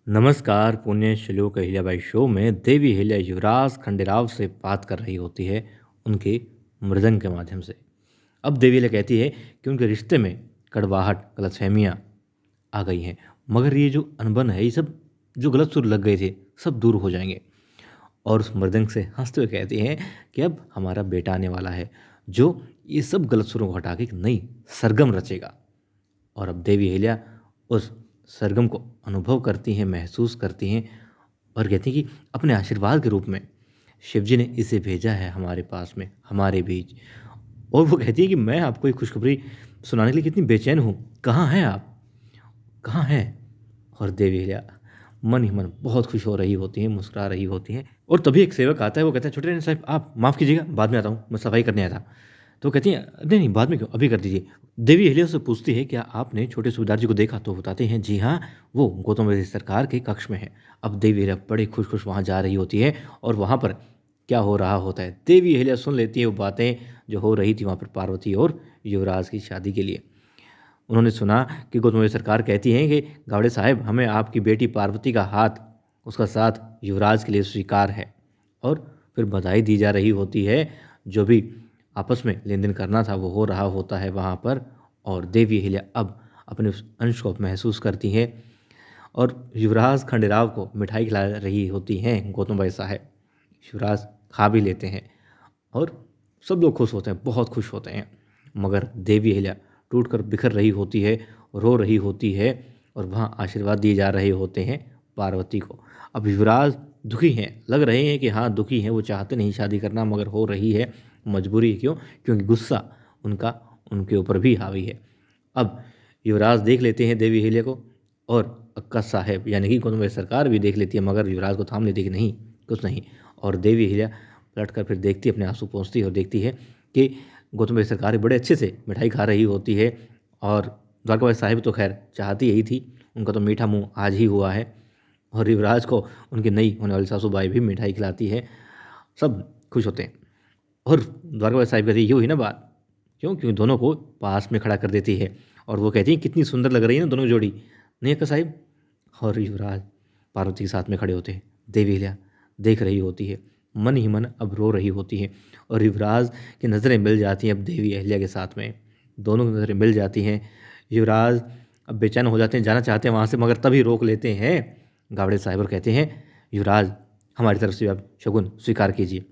नमस्कार। पुण्य श्लोक अहिल्याबाई शो में देवी अहिल्या युवराज खंडेराव से बात कर रही होती है उनके मृदंग के माध्यम से। अब देवी अहिल्या कहती है कि उनके रिश्ते में कड़वाहट, गलतफहमियाँ आ गई हैं, मगर ये जो अनबन है, ये सब जो गलत सुर लग गए थे, सब दूर हो जाएंगे। और उस मृदंग से हंसते हुए कहती हैं कि अब हमारा बेटा आने वाला है जो ये सब गलत सुरों को हटा के एक नई सरगम रचेगा। और अब देवी अहिल्या उस सरगम को अनुभव करती हैं, महसूस करती हैं और कहती हैं कि अपने आशीर्वाद के रूप में शिवजी ने इसे भेजा है हमारे पास में, हमारे बीच। और वो कहती है कि मैं आपको एक खुशखबरी सुनाने के लिए कितनी बेचैन हूँ, कहाँ हैं आप, कहाँ हैं? और देवी अहिल्या मन ही मन बहुत खुश हो रही होती हैं, मुस्कुरा रही होती हैं। और तभी एक सेवक आता है, वो कहता है, छोटे रानी साहब आप माफ़ कीजिएगा, बाद में आता हूँ, मैं सफाई करने आया था। तो कहती हैं, नहीं नहीं बाद में क्यों, अभी कर दीजिए। देवी अहिल्या से पूछती है, क्या आपने छोटे सूबेदार जी को देखा? तो बताते हैं, जी हाँ, वो गौतम वैद्य सरकार के कक्ष में है। अब देवी अहिल्या बड़े खुश खुश वहाँ जा रही होती है और वहाँ पर क्या हो रहा होता है देवी अहिल्या सुन लेती है वो बातें जो हो रही थी वहाँ पर पार्वती और युवराज की शादी के लिए। उन्होंने सुना कि गौतम वैद्य सरकार कहती हैं कि गावड़े साहब, हमें आपकी बेटी पार्वती का हाथ, उसका साथ युवराज के लिए स्वीकार है। और फिर बधाई दी जा रही होती है, जो भी आपस में लेन देन करना था वो हो रहा होता है वहाँ पर। और देवी अहिल्या अब अपने उस अंश को महसूस करती हैं और युवराज खंडेराव को मिठाई खिला रही होती हैं गौतम भाई साहब। युवराज खा भी लेते हैं और सब लोग खुश होते हैं, बहुत खुश होते हैं। मगर देवी अहिल्या टूट कर बिखर रही होती है, रो रही होती है और वहाँ आशीर्वाद दिए जा रहे होते हैं पार्वती को। अब युवराज दुखी हैं, लग रहे हैं कि हाँ दुखी हैं, वो चाहते नहीं शादी करना मगर हो रही है मजबूरी। क्यों? क्योंकि गुस्सा उनका उनके ऊपर भी हावी है। अब युवराज देख लेते हैं देवी अहिल्या को और अक्का साहेब यानी कि गौतम वैद्य सरकार भी देख लेती है, मगर युवराज को थाम लेती है कि नहीं, कुछ नहीं। और देवी अहिल्या पलट कर फिर देखती है, अपने आंसू पोंछती है और देखती है कि गौतम वैद्य सरकार बड़े अच्छे से मिठाई खा रही होती है। और द्वारकाबाई साहिब तो खैर चाहती यही थी, उनका तो मीठा मुंह आज ही हुआ है। और युवराज को उनकी नई होने वाली सासूबाई भी मिठाई खिलाती है, सब खुश होते हैं। और द्वारकाबाई साहिब कहती है, ये हुई ना बात। क्यों? क्योंकि दोनों को पास में खड़ा कर देती है और वो कहती है, कितनी सुंदर लग रही है ना दोनों जोड़ी, नहीं अक्का साहिब? और युवराज पार्वती के साथ में खड़े होते हैं। देवी अहिल्या देख रही होती है, मन ही मन अब रो रही होती है। और युवराज की नज़रें मिल जाती हैं अब देवी अहिल्या के साथ में, दोनों की नज़रें मिल जाती हैं। युवराज अब बेचैन हो जाते हैं, जाना चाहते हैं वहाँ से, मगर तभी रोक लेते हैं गावड़े साहब और कहते हैं, युवराज हमारी तरफ से आप शगुन स्वीकार कीजिए।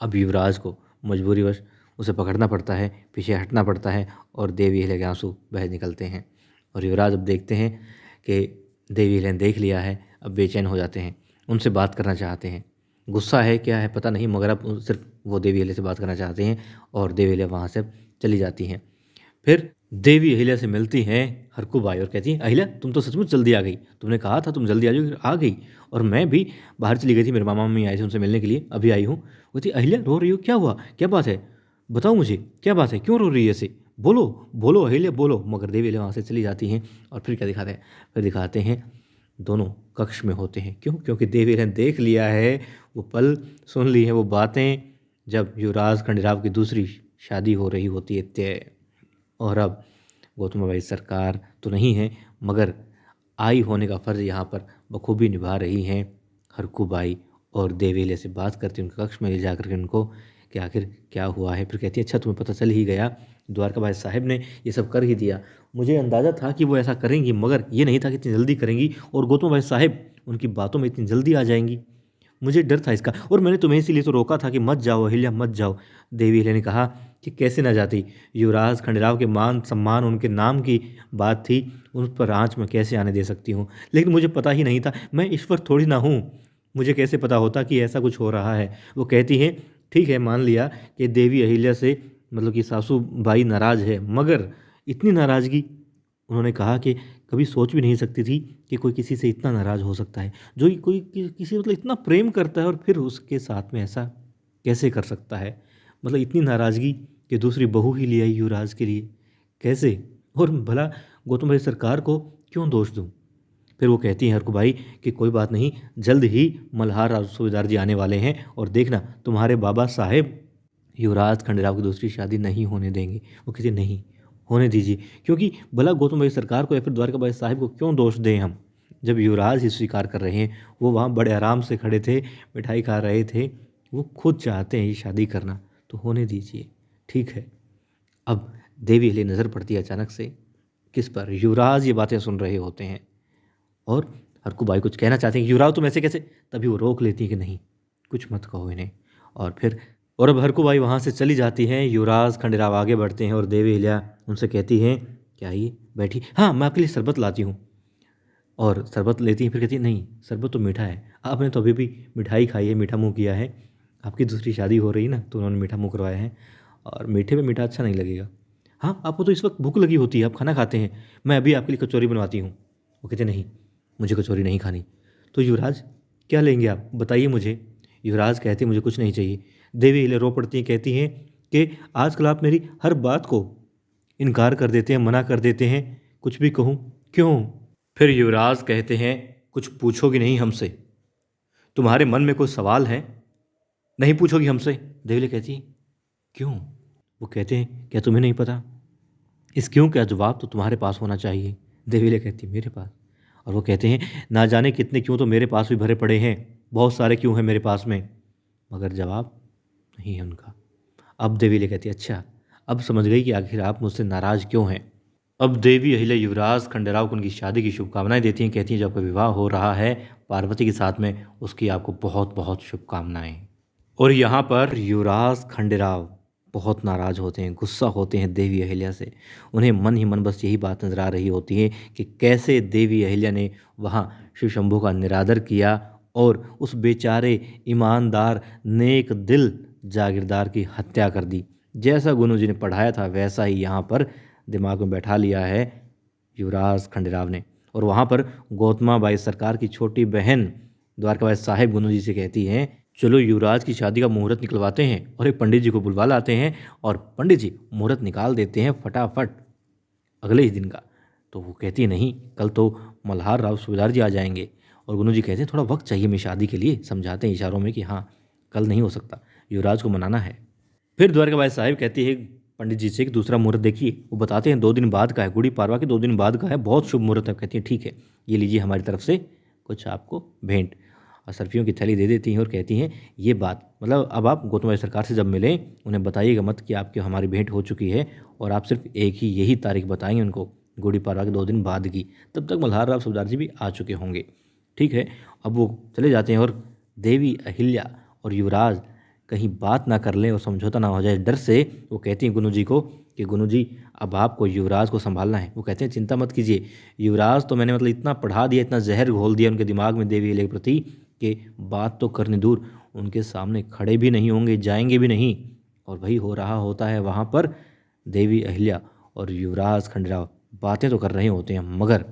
अब युवराज को मजबूरीवश उसे पकड़ना पड़ता है, पीछे हटना पड़ता है और देवी अहिल्या के आंसू बह निकलते हैं। और युवराज अब देखते हैं कि देवी अहिल्या ने देख लिया है, अब बेचैन हो जाते हैं, उनसे बात करना चाहते हैं। गुस्सा है क्या है पता नहीं, मगर अब सिर्फ वो देवी अहिल्या से बात करना चाहते हैं और देवी अहिल्या वहाँ से चली जाती हैं। फिर देवी अहिल्या से मिलती हैं हरकूबाई और कहती हैं, अहिल्या तुम तो सचमुच जल्दी आ गई, तुमने कहा था तुम जल्दी आ जाओगी, आ गई। और मैं भी बाहर चली गई थी, मेरे मामा मम्मी आए थे उनसे मिलने के लिए, अभी आई हूँ। वो थी, अहिल्या रो रही हो, क्या हुआ, क्या बात है, बताओ मुझे क्या बात है, क्यों रो रही है ऐसे, बोलो बोलो अहिल्या बोलो। मगर देवी अहिल्या वहाँ से चली जाती हैं। और फिर क्या दिखाते हैं? फिर दिखाते हैं दोनों कक्ष में होते हैं। क्यों? क्योंकि देवी अहिल्या ने देख लिया है, वो पल सुन ली है वो बातें, जब युवराज खंडेराव की दूसरी शादी हो रही होती है तय। और अब गौतम भाई सरकार तो नहीं है, मगर आई होने का फ़र्ज़ यहाँ पर बखूबी निभा रही हैं हरकूबाई। और देवी अहिल्या से बात करती हैं उनके कक्ष में ले जा कर के उनको कि आखिर क्या हुआ है। फिर कहती है, अच्छा तुम्हें पता चल ही गया, द्वारकाबाई साहिब ने ये सब कर ही दिया। मुझे अंदाज़ा था कि वो ऐसा करेंगी, मगर ये नहीं था कि इतनी जल्दी करेंगी और गौतम भाई साहिब उनकी बातों में इतनी जल्दी आ जाएंगी। मुझे डर था इसका, और मैंने तुम्हें इसीलिए तो रोका था कि मत जाओ अहिल्या मत जाओ। देवी अहिल्या ने कहा कि कैसे ना जाती, युवराज खंडेराव के मान सम्मान उनके नाम की बात थी, उस पर आँच मैं कैसे आने दे सकती हूँ। लेकिन मुझे पता ही नहीं था, मैं ईश्वर थोड़ी ना हूँ, मुझे कैसे पता होता कि ऐसा कुछ हो रहा है। वो कहती हैं, ठीक है मान लिया कि देवी अहिल्या से मतलब कि सासू बाई नाराज़ है, मगर इतनी नाराज़गी उन्होंने कहा कि कभी सोच भी नहीं सकती थी कि कोई किसी से इतना नाराज़ हो सकता है, जो कोई किसी मतलब इतना प्रेम करता है और फिर उसके साथ में ऐसा कैसे कर सकता है। मतलब इतनी नाराज़गी कि दूसरी बहू ही ले आई युवराज के लिए, कैसे? और भला गौतम भाई सरकार को क्यों दोष दूं? फिर वो कहती हैं हरकूबाई कि कोई बात नहीं, जल्द ही मल्हार और सूबेदार जी आने वाले हैं और देखना तुम्हारे बाबा साहेब युवराज खंडेराव की दूसरी शादी नहीं होने देंगे। वो कहती नहीं होने दीजिए, क्योंकि भला गौतम भाई सरकार को या फिर द्वारकाबाई साहिब को क्यों दोष दें हम, जब युवराज ही स्वीकार कर रहे हैं, वो वहाँ बड़े आराम से खड़े थे, मिठाई खा रहे थे, वो खुद चाहते हैं ये शादी करना, तो होने दीजिए, ठीक है। अब देवी अहिल्या नज़र पड़ती है अचानक से किस पर? युवराज ये बातें सुन रहे होते हैं और हरकू बाई कुछ कहना चाहते हैं कि युवराज तुम ऐसे कैसे, तभी वो रोक लेती है कि नहीं, कुछ मत कहो इन्हें। और अब हरकू बाई वहाँ से चली जाती हैं। युवराज खंडेराव आगे बढ़ते हैं और देवी अहिल्या उनसे कहती हैं, क्या ये बैठी, हाँ मैं आपके लिए शरबत लाती हूँ। और शरबत लेती हैं, फिर कहती है नहीं शरबत तो मीठा है, आपने तो अभी भी मिठाई खाई है, मीठा मुँह किया है, आपकी दूसरी शादी हो रही ना तो उन्होंने मीठा मुँह करवाया है, और मीठे में मीठा अच्छा नहीं लगेगा। हाँ आपको तो इस वक्त भूख लगी होती है, आप खाना खाते हैं, मैं अभी आपके लिए कचौरी बनवाती हूँ। वो कहते नहीं मुझे कचौरी नहीं खानी। तो युवराज क्या लेंगे आप बताइए मुझे। युवराज कहते मुझे कुछ नहीं चाहिए। देवी अहिल्या रो पड़ती हैं, कहती हैं कि आजकल आप मेरी हर बात को इनकार कर देते हैं, मना कर देते हैं, कुछ भी कहूँ क्यों। फिर युवराज कहते हैं, कुछ पूछोगी नहीं हमसे, तुम्हारे मन में कोई सवाल है, नहीं पूछोगी हमसे। देवी अहिल्या कहती है क्यों। वो कहते हैं क्या तुम्हें नहीं पता, इस क्यों का जवाब तो तुम्हारे पास होना चाहिए। देवी अहिल्या कहती है मेरे पास। और वो कहते हैं ना जाने कितने क्यों तो मेरे पास भी भरे पड़े हैं, बहुत सारे क्यों हैं मेरे पास में, मगर जवाब नहीं है उनका। अब देवी अहिल्या कहती है अच्छा अब समझ गई कि आखिर आप मुझसे नाराज़ क्यों हैं। अब देवी अहिल्या युवराज खंडेराव को उनकी शादी की शुभकामनाएं देती हैं, कहती हैं जो आपका विवाह हो रहा है पार्वती के साथ में, उसकी आपको बहुत बहुत शुभकामनाएं। और यहाँ पर युवराज खंडेराव बहुत नाराज़ होते हैं, गुस्सा होते हैं देवी अहिल्या से। उन्हें मन ही मन बस यही बात नज़र आ रही होती है कि कैसे देवी अहिल्या ने वहाँ शिव शंभू का निरादर किया और उस बेचारे ईमानदार नेक दिल जागीरदार की हत्या कर दी। जैसा गुरु जी ने पढ़ाया था वैसा ही यहाँ पर दिमाग में बैठा लिया है युवराज खंडेराव ने। और वहाँ पर गौतमा बाई सरकार की छोटी बहन द्वारकाबाई साहिब गुरु जी से कहती हैं चलो युवराज की शादी का मुहूर्त निकलवाते हैं, और एक पंडित जी को बुलवा लाते हैं और पंडित जी मुहूर्त निकाल देते हैं फटाफट अगले ही दिन का। तो वो कहती है नहीं कल तो मल्हार राव सूबेदार जी आ जाएंगे। और गुरु जी कहते हैं थोड़ा वक्त चाहिए मेरी शादी के लिए, समझाते हैं इशारों में कि हाँ कल नहीं हो सकता, युवराज को मनाना है। फिर द्वारकाबाई साहिब कहती है पंडित जी से कि दूसरा मुहूर्त देखिए। वो बताते हैं 2 दिन बाद का है, गुड़ी पाड़वा के 2 दिन बाद का है, बहुत शुभ मुहूर्त है। कहती है ठीक है ये लीजिए हमारी तरफ से कुछ आपको भेंट, और सर्फियों की थैली दे देती हैं और कहती हैं ये बात मतलब अब आप गौतम बाई सरकार से जब मिलें उन्हें बताइएगा मत कि आपकी हमारी भेंट हो चुकी है, और आप सिर्फ एक ही यही तारीख बताएंगे उनको गुड़ी पाड़वा के 2 दिन बाद की, तब तक मल्हार राव सूबेदार जी भी आ चुके होंगे। ठीक है। अब वो चले जाते हैं और देवी अहिल्या और युवराज कहीं बात ना कर लें और समझौता ना हो जाए डर से वो कहती हैं गुरु जी को कि गुरु जी अब आपको युवराज को संभालना है। वो कहते हैं चिंता मत कीजिए, युवराज तो मैंने मतलब इतना पढ़ा दिया, इतना जहर घोल दिया उनके दिमाग में देवी अहिल्या के प्रति कि बात तो करने दूर उनके सामने खड़े भी नहीं होंगे, जाएंगे भी नहीं। और वही हो रहा होता है वहाँ पर। देवी अहिल्या और युवराज खंडेराव बातें तो कर रहे होते हैं मगर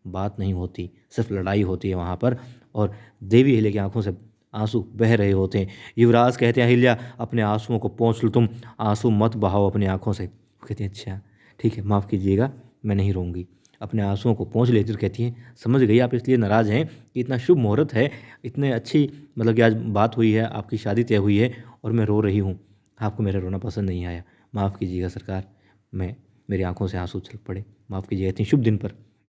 बात नहीं होती, सिर्फ लड़ाई होती है वहाँ पर। और देवी अहिल्या की आंखों से आंसू बह रहे होते हैं। युवराज कहते हैं अहिल्या अपने आंसुओं को पोंछ लो, तुम आंसू मत बहाओ अपनी आंखों से। वो कहती हैं अच्छा ठीक है माफ़ कीजिएगा मैं नहीं रोऊंगी। अपने आंसुओं को पोंछ लेती और कहती हैं समझ गई आप इसलिए नाराज़ हैं कि इतना शुभ मुहूर्त है, इतने अच्छी मतलब कि आज बात हुई है, आपकी शादी तय हुई है और मैं रो रही हूँ, आपको मेरा रोना पसंद नहीं आया, माफ़ कीजिएगा सरकार, मैं मेरी आंखों से आंसू छलक पड़े, माफ़ कीजिएगा इतनी शुभ दिन पर